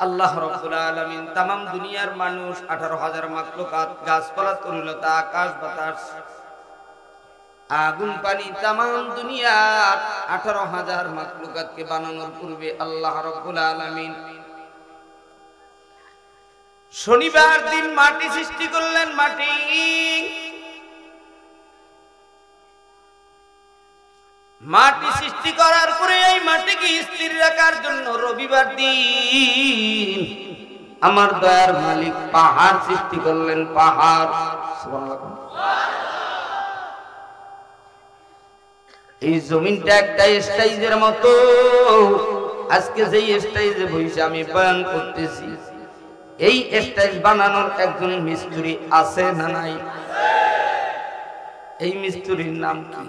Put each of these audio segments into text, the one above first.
আল্লাহ রাব্বুল আলামিন তামাম দুনিয়ার মানুষ 18,000 মাখলুকাত গাছপালা তরুলতা আকাশ বাতাস আগুন পানি তামাম দুনিয়ার 18,000 মাখলুকাতকে বানানোর পূর্বে আল্লাহ রাব্বুল আলামিন শনিবার দিন মাটি সৃষ্টি করলেন। মাটি সৃষ্টি করার পরে এই মাটিকে স্থির রাখার জন্য রবিবার দিন আমার দয়ার মালিক পাহাড় সৃষ্টি করলেন। পাহাড় এই জমিনটা একটা স্টাইজের মতো। আজকে যেই স্টাইজে বসে আমি বয়ান করতেছি, এই স্টাইজ বানানোর একজন মিস্ত্রি আছে না নাই? এই মিস্ত্রির নাম কি?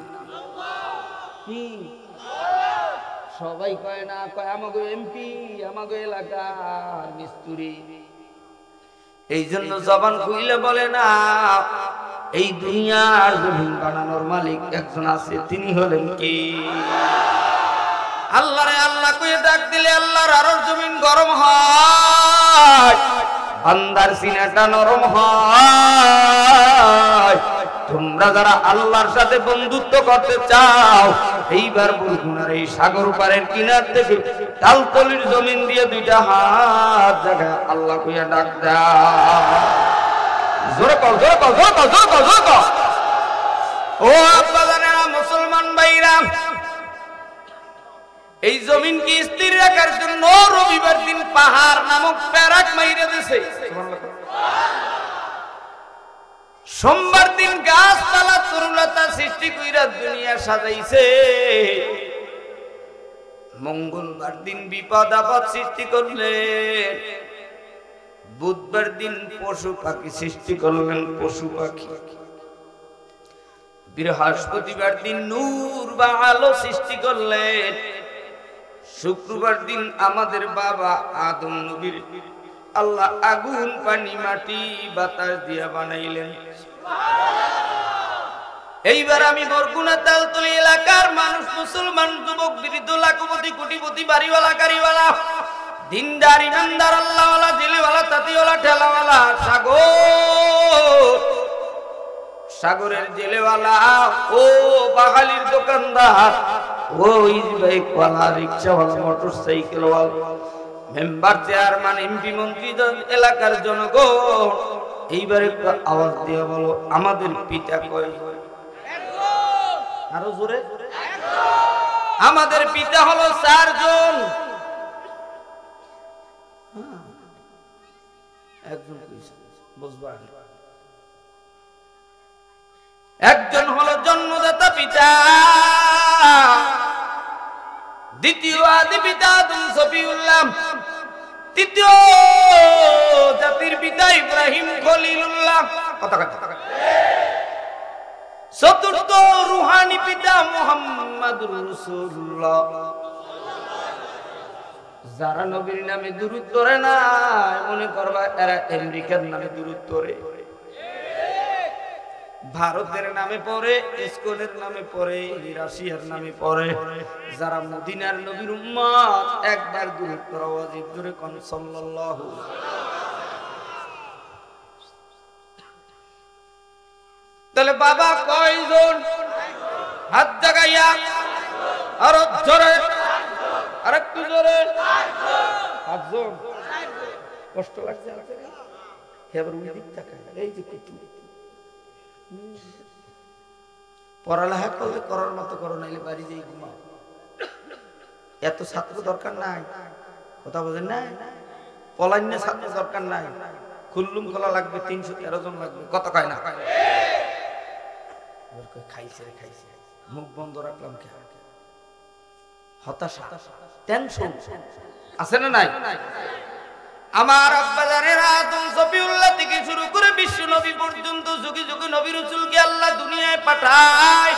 সবাই কয় না, কয় আমাগো এমপি, আমাগো এলাকার মিস্ত্রি। এই জন্য জবান খুইলে বলে না, এই দুনিয়ার জমিন বানানোর মালিক একজন আছে, তিনি হলেন কি? আল্লাহরে আল্লাহ কয়ে ডাক দিলে আল্লাহর আরশ জমিন গরম হয়, বান্দার সিনাটা নরম হয়। তোমরা যারা আল্লাহর সাথে বন্ধুত্ব করতে চাও, এইবার বরগুনার এই সাগর পারের কিনার থেকে তালতলির জমিন দিয়ে দুইটা হাত জায়গায় আল্লাহ কইয়া ডাক দাও। জোরে কও, জোরে কও, জোরে কও, জোরে কও, জোরে কও। ও আব্বা জানেরা, মুসলমান ভাইরা, এই জমিনকে স্থির রাখার জন্য রবিবার দিন পাহাড় নামক প্যারাক মাইরে দিয়েছে। সোমবার দিন গাছপালা তরুলতা সৃষ্টি কইরা দুনিয়া সাজাইছে। মঙ্গলবার দিন বিপদ আপদ সৃষ্টি করলেন। বুধবার দিন পশু পাখি সৃষ্টি করলেন, পশু পাখি। বৃহস্পতিবার দিন নূর বা আলো সৃষ্টি করলেন। শুক্রবার দিন আমাদের বাবা আদম নবীর আল্লাহ আগুন পানি মাটি বাতাস দিয়া বানাইলেন। এইবার আমি বরগুনা তালতলি এলাকার মানুষ, মুসলমান, যুবক, বৃদ্ধ, লাখপতি, কোটিপতি, বাড়িওয়ালা, গাড়িওয়ালা, দিনদার, ইমানদার, আল্লাহওয়ালা, জেলেওয়ালা, তাঁতিওয়ালা, ঠেলাওয়ালা, সাগরের জেলেওয়ালা, ও বাঙালির দোকানদার, ও বাইকওয়ালা, রিক্সাওয়ালা, মোটরসাইকেলওয়ালা, মেম্বার, চেয়ারম্যান, এমপি, মন্ত্রী, এলাকার জনগণ, এইবার একটু আওয়াজ দিয়ে বলো, আমাদের পিতা কয়জন? আরো জোরে। আমাদের পিতা হলো 4 জন। একজন বুঝবা, একজন হলো জন্মদাতা পিতা, দ্বিতীয় আদি পিতা আদম সফিউল্লাহ, তৃতীয় জাতির পিতা ইব্রাহিম খলিলুল্লাহ, চতুর্থ রুহানি পিতা মুহাম্মদুর রাসূলুল্লাহ। যারা নবীর নামে দুরূদ পড়ে না, মনে করবা এরা আমেরিকার নামে দুরূদ পড়ে, ভারতের নামে পড়ে, ইসকনের নামে পড়ে, রাশিয়ার নামে পড়ে। যারা মদিনার নবীর উম্মত, একবার দুরূদ পড়া ওয়াজিব। জোরে কোন সাল্লাল্লাহু। তাহলে বাবা কয়জন? হাত জাগাইয়া আর জোরে, আরেকটু জোরে। 8 জন। কষ্ট লাগছে? এবার ওই দিক তাকায়, এই যে কুটু পড়ালেখা করলে করার মতো করো, নাইলে বাড়ি যাই ঘুমাও। এত ছাত্র দরকার নাই, কথা বোঝেন না? পলাইন্য ছাত্র দরকার নাই, খুল্লুম খোলা লাগবে, 313 জন লাগবে, কত কয় না? খাইছে খাইছে, মুখ বন্ধ রাখলাম কে? হতাশা, টেনশন আছে না নাই? আমার আব্বা জানেরা, আদম সফিউল্লাহ থেকে শুরু করে বিশ্ব নবী পর্যন্ত যুগে যুগে নবী রাসূলকে আল্লাহ দুনিয়ায় পাঠায়।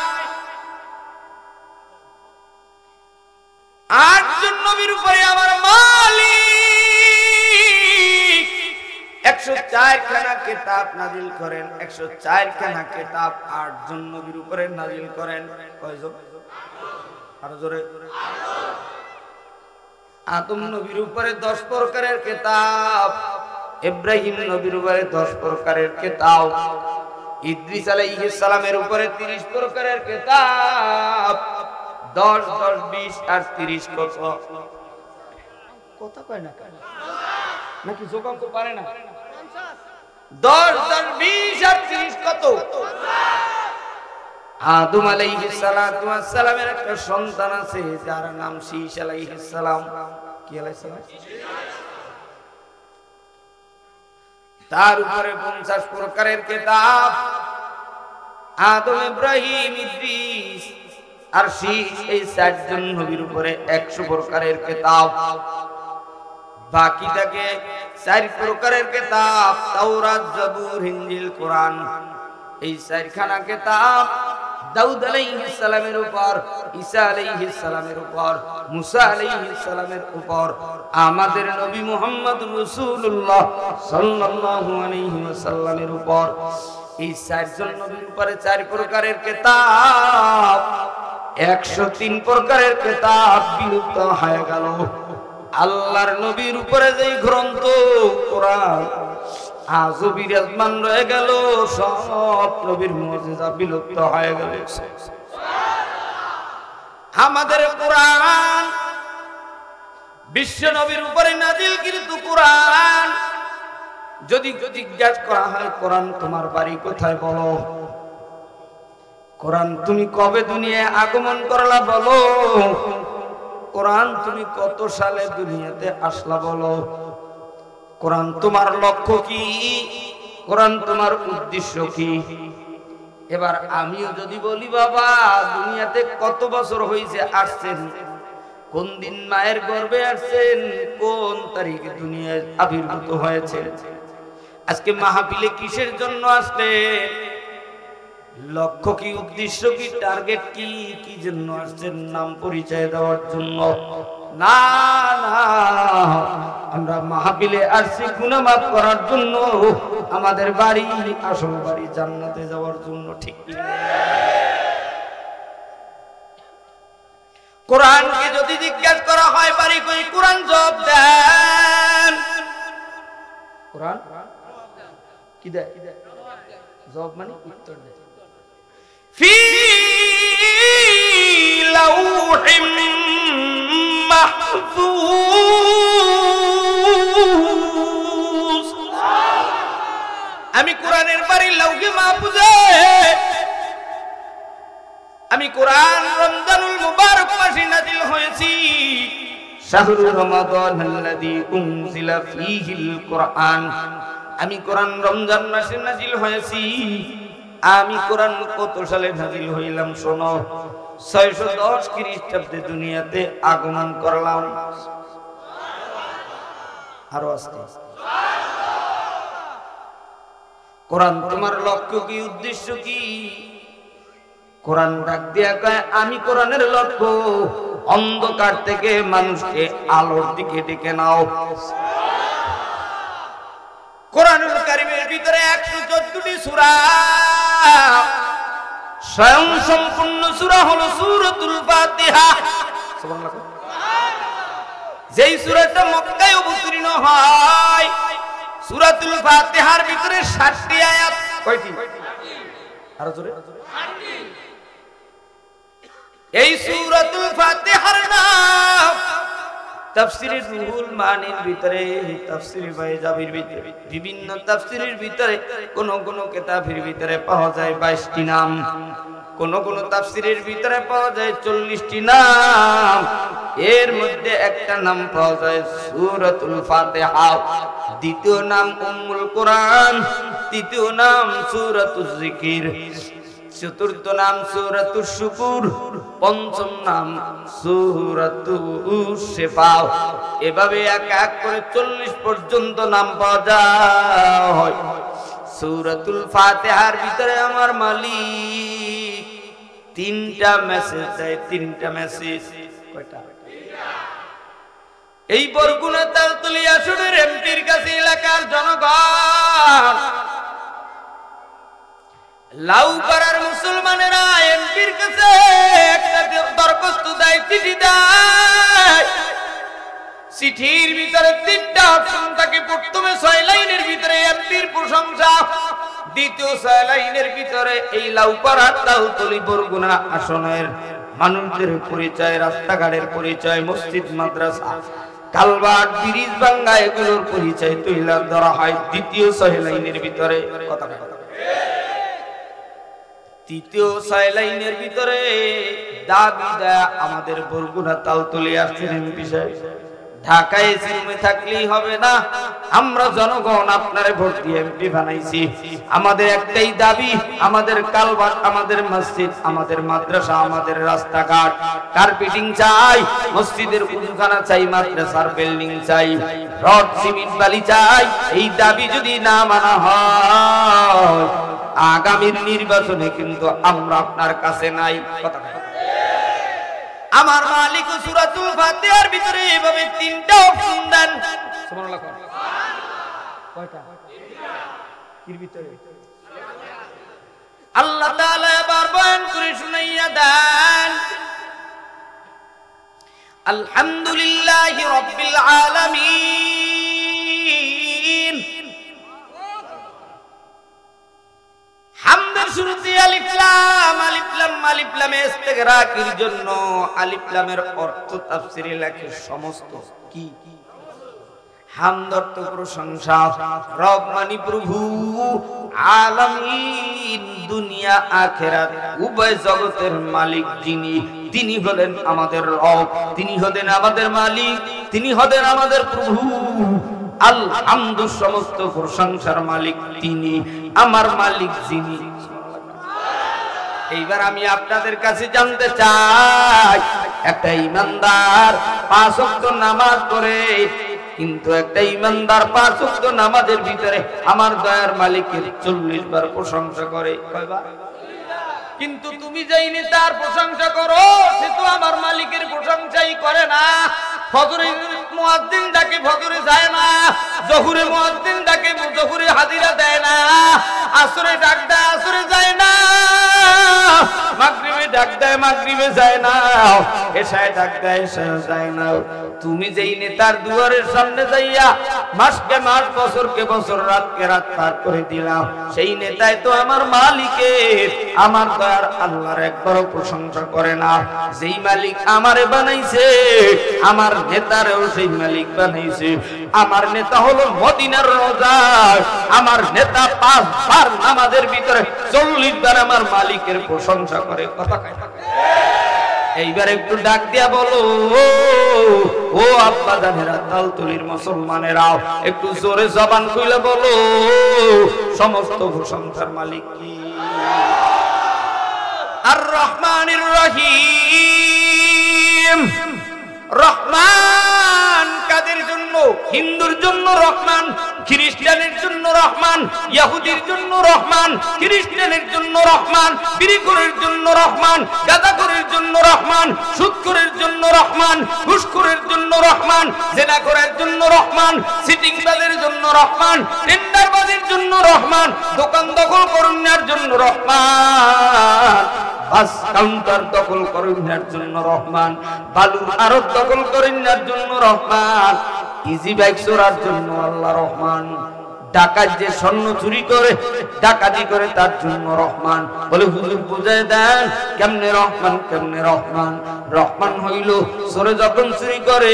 8 জন নবীর উপরে আমার মালিক 104 খানা কিতাব নাজিল করেন। 104 খানা কিতাব 8 জন নবীর উপরে নাজিল করেন। কয়জন? আরো জোরে। আদম নবীর উপরে 10 প্রকারের কিতাব, ইব্রাহিম নবীর উপরে 10 প্রকারের কিতাব, ইদ্রিস আলাইহিস সালামের উপরে 30 প্রকারের কিতাব। 10 10 20 আর 30 কত? কথা কয় না নাকি জোকাম তো পারে না? 10 10 20 আর 30 কত? আদম আলাইহিস সালাতু ওয়াস সালামের একটা সন্তান আছে যার নাম শীশ আলাইহিস সালাম। কি আলাইহিস সালাম? তার উপরে 50 প্রকারের কিতাব। আদম, ইব্রাহিম, ইদ্রিস আর শীশ, এই 4 জন নবীর উপরে 100 প্রকারের কিতাব। বাকি থাকে 4 প্রকারের কিতাব, তাওরাত, জবুর, ইনজিল, কোরআন। এই 4খানা কিতাব দাউদ আলাইহিস সালামের উপর, ঈসা আলাইহিস সালামের উপর, মুসা আলাইহিস সালামের উপর, আমাদের নবী মুহাম্মদ রাসূলুল্লাহ সাল্লাল্লাহু আলাইহি ওয়াসাল্লামের উপর। এই 4 জন নবীর উপরে 4 প্রকারের কিতাব। 103 প্রকারের কিতাব বিলুপ্ত হয়ে গেল। আল্লাহর নবীর উপরে যেই গ্রন্থ কোরআন আজও বিরাজমান রয়ে গেল, সব নবীর মুজিজা বিলুপ্ত হয়ে গেল। আমাদের কোরআন বিশ্ব নবীর উপরে নাজিলকৃত কোরআন। যদি জিজ্ঞাসা করা হয় কোরআন তোমার বাড়ি কোথায়, বলো। কোরআন তুমি কবে দুনিয়ায় আগমন করলা, বলো। কোরআন তুমি কত সালে দুনিয়াতে আসলা, বলো। কোরআন তোমার লক্ষ্য কি, কোরআন তোমার উদ্দেশ্য কি। এবার আমিও যদি বলি বাবা দুনিয়াতে কত বছর হয়েছে আসছেন, কোন দিন মায়ের গর্ভে আসছেন, কোন তারিখে দুনিয়ায় আবির্ভূত হয়েছে, আজকে মাহফিলে কিসের জন্য আসলেন, লক্ষ্য কি, উদ্দেশ্য কি, টার্গেট কি, কি জন্য আসছেন, নাম পরিচয় দেওয়ার জন্য না। না, আমরা মাহফিলে আসছি গুনাহ মাফ করার জন্য, আমাদের বাড়ি আসল বাড়ি জান্নাতে যাওয়ার জন্য। ঠিক কোরআনকে যদি জিজ্ঞাসা করা হয় বাড়ি কই, কোরআন জবাব দেন। কোরআন কি দেয়? জবাব মানে উত্তর দেয়। ফি লাউহিম মাহফুজ। আমি কোরআনের বাড়ি লাউহে মাহফুজে। আমি কোরআন রমজানুল মুবারক মাসে নাজিল হয়েছি। শাহরুর রমাদানাল্লাযী উনজিলা ফীহিল কোরআন। আমি কোরআন রমজান মাসে নাজিল হয়েছি। আমি কোরআন কত সালে নাজিল হইলাম শোনো, 610 খ্রিস্টাব্দে দুনিয়াতে আগমন করলাম। আরো আস্তে। কোরআন তোমার লক্ষ্য কি, উদ্দেশ্য কি? কোরআন ডাক দিয়া কয় আমি কোরআনের লক্ষ্য অন্ধকার থেকে মানুষকে আলোর দিকে ডেকে নাও। কোরআনুল কারীমের ভিতরে 114টি সূরা, স্বয়ং সম্পূর্ণ সূরা হলো সূরাতুল ফাতিহা। সুবহানাল্লাহ। যেই সূরাটা মক্কায় অবতীর্ণ হয়, সূরাতুল ফাতিহার ভিতরে 60টি আয়াত। কয়টি? আরো জোরে। এই সূরাতুল ফাতিহার নাম তাফসীরে রুহুল মানির ভিতরে, তাফসীরে বাইজাবির ভিতরে, বিভিন্ন তাফসীরের ভিতরে কোন কোন কিতাবের ভিতরে পাওয়া যায় 22টি নাম, কোন কোন তাফসীরের ভিতরে পাওয়া যায় 40টি নাম। এর মধ্যে একটা নাম পাওয়া যায় সূরাতুল ফাতিহা, দ্বিতীয় নাম উম্মুল কোরআন, তৃতীয় নাম সূরাতুজ জিকির, চতুর্থ নাম সূরাতুশ শুকুর, পঞ্চম নাম সূরাতুশ শিফা। এভাবে এক এক করে 40 পর্যন্ত নাম পাওয়া যায়। সূরাতুল ফাতিহার ভিতরে আমার মালিক 3টা মেসেজ দেয়। 3টা মেসেজ। কয়টা? এই বরগুনা তালতলি আসনের এমপির কাছে এলাকার জনগণ, লাউপাড়ার মুসলমানেরা এমপির কাছে একটা দরখাস্ত দেয়, চিঠি দেয়। চিঠির ভিতরে তিনটা অপশন থাকে। প্রথমে 6 লাইনের ভিতরে এমপির প্রশংসা, দ্বিতীয় 6 লাইনের ভিতরে এই লাউপাড়া তালতলি বরগুনা আসনের মানুষদের পরিচয়, রাস্তাঘাটের পরিচয়, মসজিদ মাদ্রাসা কালভার্ট ব্রিজ ভাঙ্গা এগুলোর পরিচয় তুলে ধরা হয় দ্বিতীয় 6 লাইনের ভিতরে। কথা তৃতীয় 6 লাইনের ভিতরে দাবি দেয়া আমাদের বরগুনা তালতলি আসছেন এমপি সাহেব, ঢাকায় এসিরুমে থাকলেই হবে না, আমরা জনগণ আপনারে ভোট দিয়ে এমপি বানাইছি। আমাদের একটাই দাবি, আমাদের কালভার্ট, আমাদের মসজিদ, আমাদের মাদ্রাসা, আমাদের রাস্তাঘাট কার্পেটিং চাই, মসজিদের উযুখানা চাই, মাদ্রাসার বিল্ডিং চাই, রড সিমেন্ট বালি চাই। এই দাবি যদি না মানা হয় আগামীর নির্বাচনে কিন্তু আমরা আপনার কাছে নাই। কথা আমার মালিক সূরাতুল ফাতিহার ভিতরে এভাবে তিনটা অপশন দেন। সুবহানাল্লাহ। কয়টা? এর ভিতরে আল্লাহ তাআলা এবার বয়ান করে শুনাইয়া দেন, আলহামদুলিল্লাহি রাব্বিল আলামিন। হামদের শুরুতে আলিফ লাম, আলিফ লাম, আলিফ লামে ইস্তিগরাকের জন্য আলিফ লামের অর্থ তাফসীরে লেখে সমস্ত কি হামদ অর্থ প্রশংসা, রব মানে প্রভু, আলামিন দুনিয়া আখিরাত উভয় জগতের মালিক যিনি, তিনি হলেন আমাদের রব, তিনি হলেন আমাদের মালিক, তিনি হলেন আমাদের প্রভু। আলহামদু সমস্ত প্রশংসার মালিক তিনি, আমার মালিক যিনি। এইবার আমি আপনাদের কাছে জানতে চাই, একটা ঈমানদার 5 ওয়াক্ত নামাজ পড়ে, কিন্তু একটা ঈমানদার 5 ওয়াক্ত নামাজের ভিতরে আমার দয়ার মালিকের 40 বার প্রশংসা করে। কয়বার? কিন্তু তুমি যাইনি তার প্রশংসা করো, সে তো আমার মালিকের প্রশংসাই করে না। ফজরে মুয়াজ্জিন ডাকে ফজরে যায় না, জোহরে মুয়াজ্জিন ডাকে জোহরে হাজিরা দেয় না, আসরে ডাক দেয় আসরে যায় না, মাগরিবে ডাক দেয় মাগরিবে যায় না, এশায় ডাক দেয় এশায় যায় না। তুমি যেই নেতার দুয়ারের সামনে যাইয়া মাসকে মাস বছরকে বছর রাতকে রাত পার করে দিলাম, সেই নেতাই তো আমার মালিকের, আমার দয়ার আল্লাহর একবারও প্রশংসা করে না। যেই মালিক আমারে বানাইছে আমার নেতারেও সেই মালিক বানাইছে। আমার নেতা হলো মদিনার রোজা, আমার নেতা 5 বার নামাজের ভিতরে 40 বার আমার মালিকের প্রশংসা করে। কথা কয় না? এইবার একটু ডাক দিয়া বলো, ও আব্বা জানেরা তালতলির মুসলমানেরা, একটু জোরে জবান খুলে বলো, সমস্ত প্রশংসার মালিক কি? আর রহমানির রহিম। রহমান কাদের জন্য? হিন্দুর জন্য রহমান, খ্রিস্টানের জন্য রহমান, ইহুদির জন্য রহমান, খ্রিস্টানের জন্য রহমান, বিড়িখোরের জন্য রহমান, গাঁজাখোরের জন্য রহমান, সুদখোরের জন্য রহমান, ঘুষখোরের জন্য রহমান, জেনাখোরের জন্য রহমান, সিটিংবাজের জন্য রহমান, টেন্ডারবাজের জন্য রহমান, দোকান দখল করুণার জন্য রহমান, বাস কাউন্টার দখল করিনার জন্য রহমান, বালুর আড়ত দখল করিনার জন্য রহমান, ইজি বাইক চোরার জন্য আল্লাহ রহমান, ডাকাত যে স্বর্ণ চুরি করে ডাকাতি করে তার জন্য রহমান। বলে হুজুর বুঝায় দেন কেমনে রহমান, কেমনে রহমান? রহমান হইল চোরে যখন চুরি করে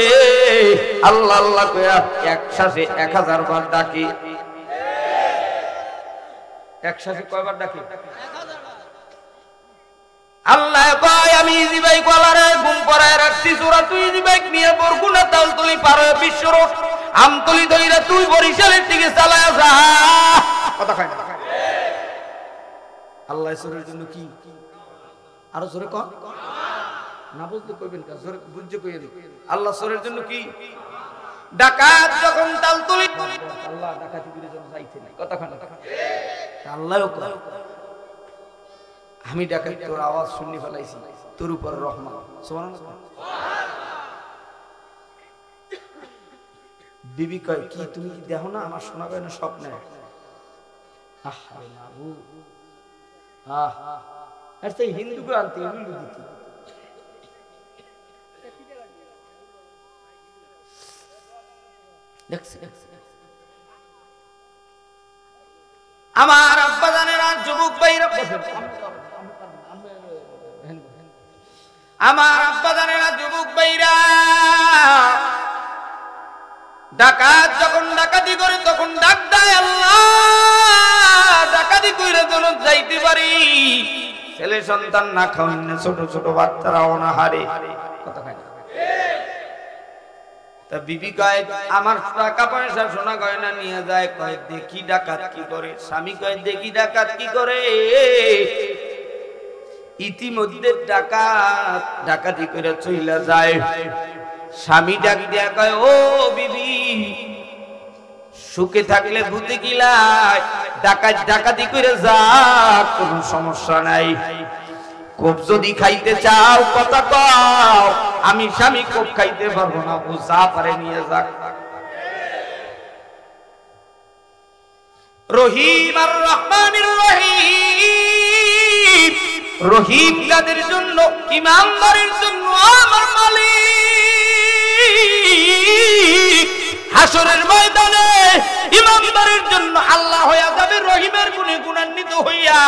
আল্লাহ আল্লাহ কইয়া একসাথে 1000 বার ডাকে। একসাথে কয়বার ডাকে? আল্লাহ ভাই আমি ইজি বাইক ওয়ালারে ঘুম পড়ায় রাখছি, চোরা তুই ইজি বাইক নিয়ে বরগুনা তালতলি পার হয়ে বিশ্ব রোড আমতলি ধইরা তুই বরিশালের দিকে চালায়া যা। কথা কয় না? আল্লাহ চোরের জন্য কি? আরো জোরে কর না, বলতে কইবেন কা, জোরে বুঝে কইয়েন। আল্লাহ চোরের জন্য কি? ডাকাত যখন তালতলি, আল্লাহ ডাকাতি করে যখন যাইতে নাই। কথা কয় না? আল্লাহও কয় আমি ডাকাত তোর আওয়াজ শুনি ফেলাইছি, তোর উপর রহমান। সুবহানাল্লাহ। বিবি কয় কি তুমি কি দেখো না আমার শোনা কয় না স্বপ্নে? হিন্দুকে আনতে দেখছে আমার আব্বা জানেরা যুবক ভাইরা, আমার আব্বা জানেরা যুবক ভাইরা, ডাকাত যখন ডাকাতি করে তখন ডাক দেয় আল্লাহ, ডাকাতি কইরা যেন যাইতে পারি। ছেলে সন্তান না খাওয়াইলে ছোট ছোট বাচ্চারাও না হারে, কথা কয় না। তা বিবি কয় আমার টাকা পয়সা সোনা গয়না নিয়ে যায়, কয় দেখি ডাকাত কি করে। স্বামী কয় দেখি ডাকাত কি করে। ইতিমধ্যে ডাকাত ডাকাতি করে চইলা যায়। স্বামী ডাক দিয়া কয় ও বিবি, সুখে থাকলে ভূতে গিলায়, ডাকাত ডাকাতি করে যা, কোনো সমস্যা নাই। কোপ যদি খাইতে চাও কথা কও, আমি স্বামী কোপ খাইতে পারবো না, ও যা পারে নিয়ে যাক। রহিম আর রহমানির রহিম, রহিম কাদের জন্য? ইমানদারের জন্য আমার মালিক। হাসরের ময়দানে ইমানদারের জন্য আল্লাহ হইয়া যাবে রহিমের গুণে গুণান্বিত হইয়া।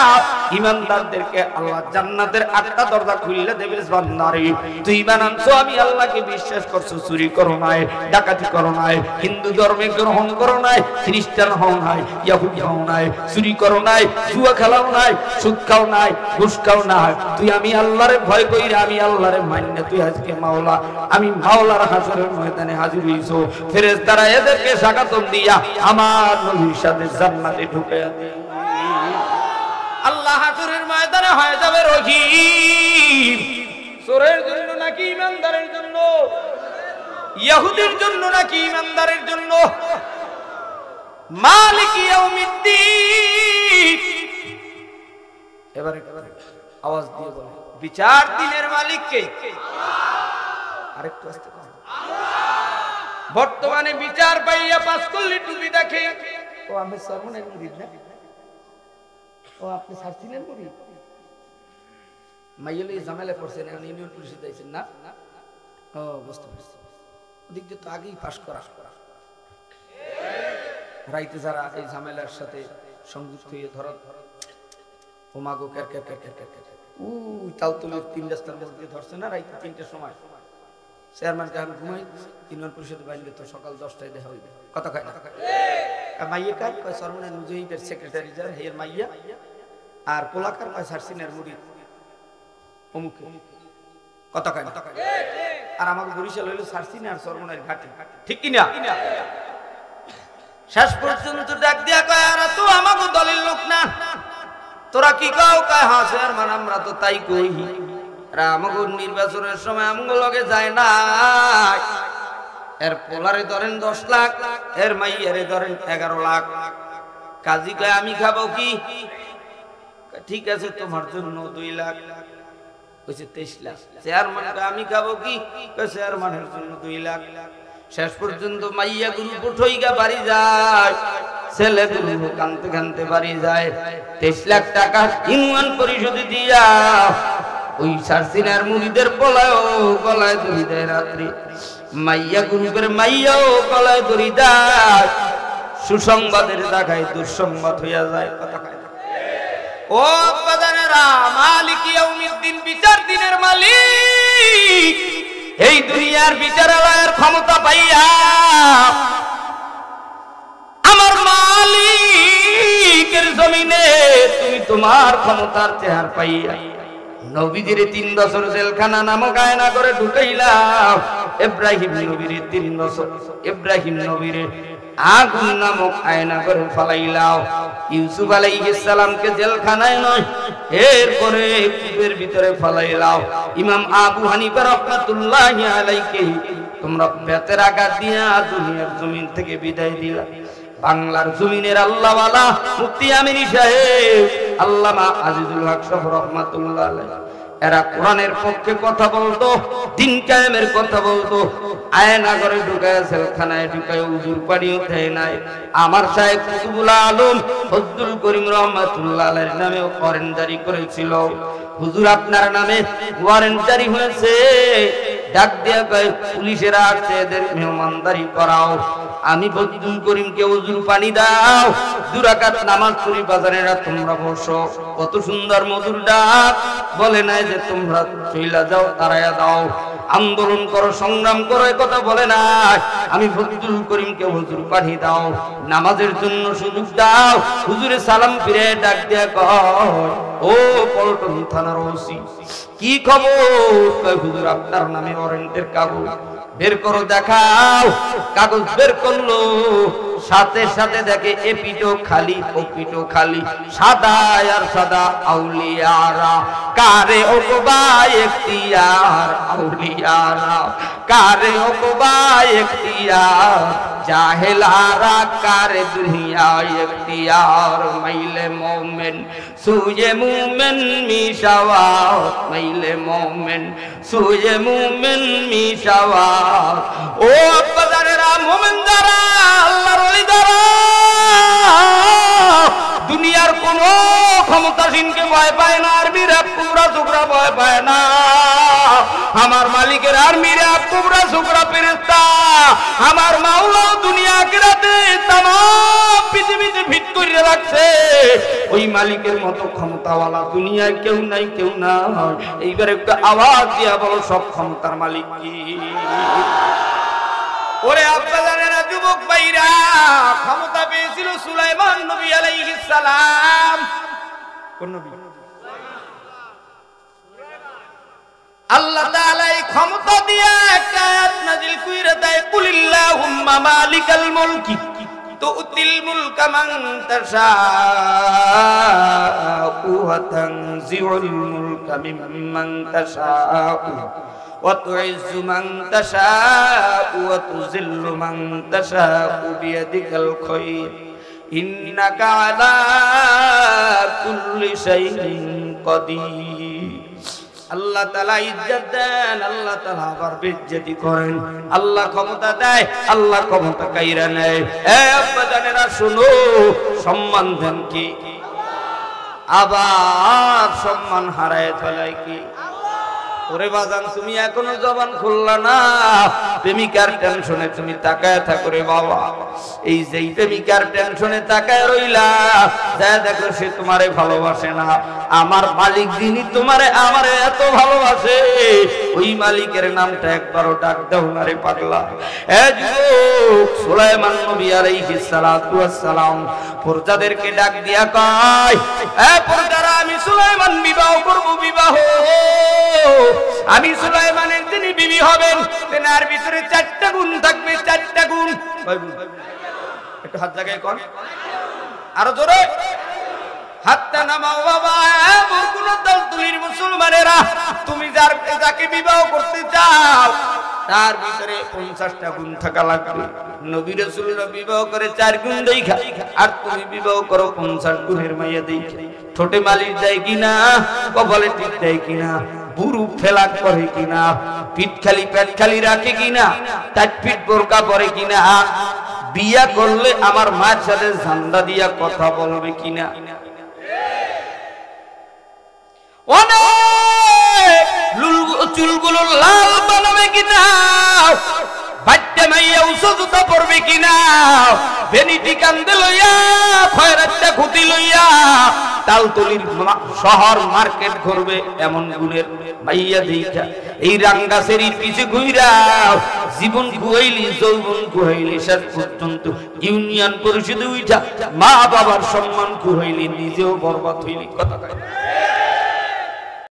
ইমানদারদেরকে আল্লাহ জান্নাতের 8টা দরজা খুলে দেবে। বান্দারে তুই ঈমান আনছো, আমি আল্লাহকে বিশ্বাস করছো, চুরি করো নাই, ডাকাতি করো নাই, হিন্দু ধর্মে গ্রহণ করো নাই, খ্রিস্টান হও নাই, ইহুদি হও নাই, চুরি করো নাই, জুয়া খেলাও নাই, সুদ খাও নাই, ঘুষ খাও নাই, তুই আমি আল্লাহরে ভয় কইরা আমি আল্লাহরে মান্য, তুই আজকে মাওলা, আমি মাওলার হাসরের ময়দানে হাজির হইছো। ফেরেশতারা এদেরকে স্বাগতম দিয়া আমার নবীর সাথে জান্নাতে ঢুকাইয়া দিই। আল্লাহ হাসরের ময়দানে হয়ে যাবে রহিম। চোরের জন্য নাকি ইমানদারের জন্য? ইহুদির জন্য নাকি ইমানদারের জন্য? মালিক ইয়াউমিদ্দিন। এবারে আওয়াজ দিয়ে বলে বিচার দিনের মালিক কে? আরেকটু আস্তে কথা। বর্তমানে বিচার পাইয়া পাস করলে টুপি দেখে ও আমি সর্বনের মুরিদ না, ও আপনি সার্চিনের মুরিদ। মাইয়েলে ঝামেলা পড়ছেন, এখন ইউনিয়ন পরিষদ আইছেন না? ও বুঝতে পারছি, ওদিক দিয়ে তো আগেই পাস করা। রাইতে যারা এই ঝামেলার সাথে সংযুক্ত হয়ে ধর ও মাগো car car car car car ওই তালতলির 3 রাস্তার মধ্যে ধরছে না রাইতে 3টার সময়। চেয়ারম্যানকে আমি ঘুমাই, ইউনিয়ন পরিষদে বাইরে তো সকাল 10টায় দেখা হইবে, কথা কয় না? মাইয়া কার কয় সরমনের মুজাহিদের সেক্রেটারি যার হের মাইয়া, আর পোলাকার কয় সার্সিনের মুরিদ অমুকে, কথা কয় না? আর আমাকে বরিশাল হইলো সার্সিন আর সরমনের ঘাটি, ঠিক কি না? শেষ পর্যন্ত ডাক দিয়া কয় আর তো আমাকে দলের লোক না, তোরা কি কাও? কয় হ্যাঁ চেয়ারম্যান আমরা তো তাই কই। আমাকে নির্বাচনের সময় আমগো লগে যায় না, এর পোলারে ধরেন 10 লাখ, এর মাইয়ারে ধরেন 11 লাখ। কাজী কয় আমি খাবো কি? ঠিক আছে তোমার জন্য 2 লাখ, কইছে 23 লাখ। চেয়ারম্যান কয় আমি খাবো কি? কয় চেয়ারম্যানের জন্য 2 লাখ। শেষ পর্যন্ত মাইয়া গুরু উঠইগা বাড়ি যায়, ছেলে গুরু কানতে কানতে বাড়ি যায়। 23 লাখ টাকা ইউনিয়ন পরিষদে দিয়া ওই সার্সিনার মুরিদের পোলায়ও গলায় দড়ি দেয় রাত্রি, মাইয়া গ্রুপের মাইয়াও গলায় দড়ি দেয়। সুসংবাদের দেখায় দুঃসংবাদ হইয়া যায়, কথা কয় না? ও বাজানেরা, মালিক ইয়াউমিদ্দিন বিচার দিনের মালিক। এই দুনিয়ার বিচারালয়ের ক্ষমতা পাইয়া আমার মালিকের জমিনে তুমি তোমার ক্ষমতার চেহারা পাইয়া নবীজির 3 বছর জেলখানা নামক আয়না করে ঢুকাইলাম। ইব্রাহিম নবীর 3 বছর, ইব্রাহিম নবীর আগুন নামক আয়না করে ফালাইলাম। ইউসুফ আলাইহিস সালামকে জেলখানায় নয়, এরপরে কূপের ভিতরে ফালাইলাম। ইমাম আবু হানিফা রাহমাতুল্লাহি আলাইহি তোমরা বেতের আঘাত দিয়া দুনিয়ার জমিন থেকে বিদায় দিলা। বাংলার জমিনের আল্লাহওয়ালা মুফতি আমিনী সাহেব, আল্লামা আজিজুল হক সাহেব রাহমাতুল্লাহ আলাইহি, এরা কোরআনের পক্ষে কথা বলতো, দ্বীন কায়েমের কথা বলতো। আয়না করে ঢুকায় সেলখানায় ঢুকায় উজুর পানিও দেয় নাই। আমার শায়েখ কুতুবুল আলম ফজলুল করিম রহমাতুল্লাহ আলাইহির নামে ওয়ারেন্ট জারি করেছিল, হুজুর আপনার নামে ওয়ারেন্ট জারি হয়েছে। ডাক দিয়া কয় পুলিশেরা আসছে, এদের মেহমানদারি করাও। আমি ফজলুল করিমকে উজুর পানি দাও, 2 রাকাত নামাজ পড়ি বাজারেরা তোমরা বসো। কত সুন্দর মধুর ডাক, বলে নাই যে তোমরা চইলা যাও, তারায়া দাও, আন্দোলন করো, সংগ্রাম করো, এ কথা বলে নাই। আমি ফজলুল করিমকে হুজুর পানি দাও, নামাজের জন্য সুযোগ দাও। হুজুরে সালাম ফিরে ডাক দিয়া কয় ও পল্টন থানার ওসি, কি খবর? হুজুর আপনার নামে ওয়ারেন্টের কাগজ বের করো, দেখাও। কাগজ বের করলো, সাথে সাথে দেখে এ পিঠো খালি ও পিঠো খালি, সাদা আর সাদা। আউলিয়ারা কারে ওকবা ইখতিয়ার, আউলিয়ারা কারে ওকবা ইখতিয়ার, জাহেলারা কারে দুনিয়া ইখতিয়ার। মাইলে মোমেন সুয়ে মুমেন মিশাওয়াত, মাইলে মোমেন সুয়ে মুমেন মিশাওয়াত। ও বাজারেরা মোমেন যারা, আল্লাহর ওলি যারা, দুনিয়ার কোন ক্ষমতাসীনকে ভয় পায় না, আর্মির এক কুবরা টুকরা ভয় পায় না। আমার মালিকের আর্মির এক কুবরা টুকরা ফেরেশতা, আমার মাওলা দুনিয়া আখিরাতে তামাম পৃথিবীতে ভিত করে রাখছে। ওই মালিকের মতো ক্ষমতাওয়ালা দুনিয়ায় কেউ নাই, কেউ না। এইবার একটা আওয়াজ দিয়া বলো, সব ক্ষমতার মালিক কি? ওরে আব্বাজানেরা, যুবক ভাইরা, ক্ষমতা পেয়েছিল সুলাইমান নবী আলাইহিস সালাম। কোন নবী? আল্লাহ তাআলা এই ক্ষমতা দিয়ে একটা আয়াত নাযিল কইরা দেয়, কুলিল্লাহুম্মা মালিকাল মুলকি তুতিল মুলকা মান তাশাউ ওয়া তানজিউল মুলকা মিম্মান তাশাউ ওয়া তুইজ্জু মান তাশাউ ওয়া তুযিল্লু মান তাশাউ বিয়াদিকাল খায়র ইন্নাকা আলা কুল্লি শাইইন কাদির। আল্লাহ তাআলা ইজ্জত দেন, আল্লাহ তাআলা আবার বেইজ্জতি করেন। আল্লাহ ক্ষমতা দেয়, আল্লাহ ক্ষমতা কাইরা নেয়। এ আব্বাজানেরা শুনো, সম্মান দেন কি? আবার সম্মান হারায় ফেলায় কি? ওরে বাজান, তুমি এখনো জবান খুললা না, প্রেমিকার টেনশনে তুমি তাকায় থাকো রে বাবা। এই যে প্রেমিকার টেনশনে তাকায় রইলা, যা দেখো সে তোমারে ভালোবাসে না। আমার মালিক যিনি তোমারে আমারে এত ভালোবাসে, ওই মালিকের নামটা একবারও ডাক দাও না রে পাগলা। এ যুবক, সুলাইমান নবী আলাইহিস সালাতু ওয়াস সালাম প্রজাদেরকে ডাক দিয়া কয়, এ প্রজারা, আমি সুলাইমান বিবাহ করব। বিবাহ আমি সুলাইমানের যিনি বিবি হবেন, তেনার ভিতরে 4টা গুণ থাকবে। 4টা গুণ। একটু হাত জায়গায় কোন, আরো জোরে হাতটা নামাও বাবা। কোন দল তুলির মুসলমানেরা, তুমি যাকে বিবাহ করতে চাও তার ভিতরে 50টা গুণ থাকা লাগবে। নবী রাসূলরা বিবাহ করে 4 গুণ দেখা, আর তুমি বিবাহ করো 50 গুণের মাইয়া দেখা। ঠোঁটে মালিশ দেয় কিনা, কপালে টিপ দেয় কিনা, বুরু ফেলাক করে কিনা, পিঠ খালি পেট খালি রাখে কিনা, 4 ফিট বোরকা পরে কিনা, বিয়া করলে আমার মায়ের সাথে ঝান্ডা দিয়া কথা বলবে কিনা, চুলগুলো লাল বানাবে কিনা, বাচ্চা মাইয়া উঁচুতা পড়বে কিনা, ভ্যানিটি কান্দে লইয়া, খয়রাতটা খুঁটি লইয়া তালতলির শহর মার্কেট ঘুরবে, এমন গুণের মাইয়া দেখা এই রাঙ্গাছের পিছে ঘুইরা জীবন কুহাইলি, যৌবন কুহাইলি, শেষ পর্যন্ত ইউনিয়ন পরিষদে উঠা মা বাবার সম্মান কুহাইলি, নিজেও বরবাদ হইলি। কথা কয়